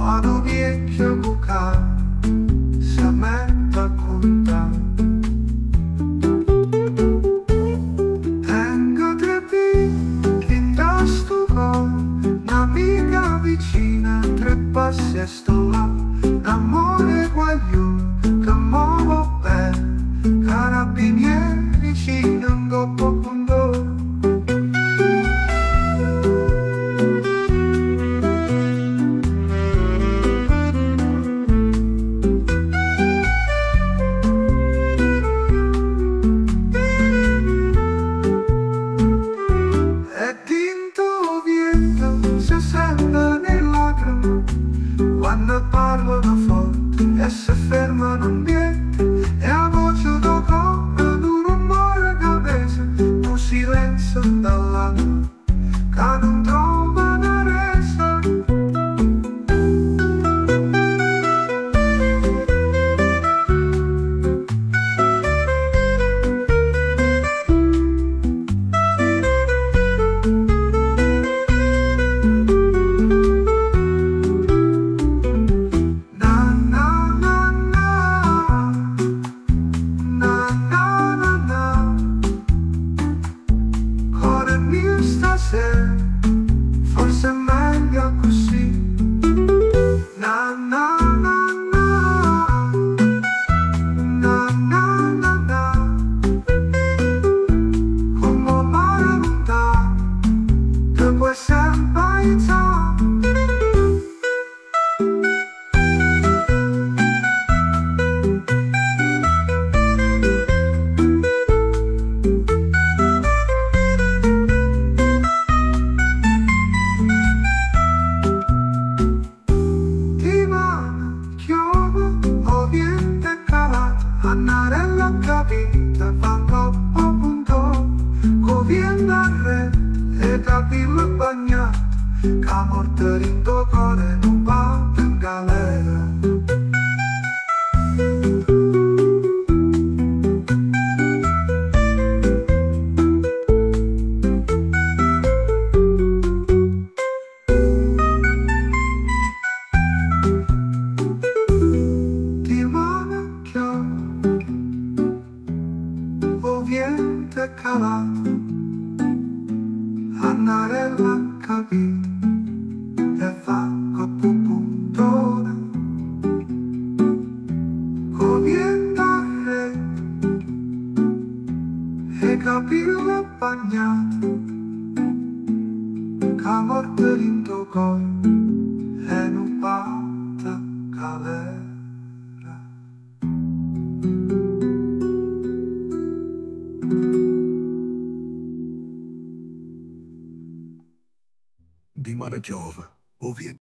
Quando vieni a giocare, si mette a contare. Tengo tre vite in sto cor, un'amica vicina, tre passi e sto là. L'amore guaglione, che muovo bene, carabinieri vicino, un coppo con d'oro. Si sente nei lacrime quando parlano forte e si fermano in piedi, e a voce do cuore un rumore che pesa, un silenzio dall'anima che non trova una resa. Forse è meglio così. Na na na na, na na na na. Come mare non dà, te puoi sempre aiutare. Annarella capita, fanno punto, conviene a re, e capilla bagnata, che morte in tuo cuore non va in galera. Viente calato, annarella capita, e fa coppo puntone, conviene a re, e capilla bagnata, che morte in tuo cuore e non batta galera. Di mare piove, o viene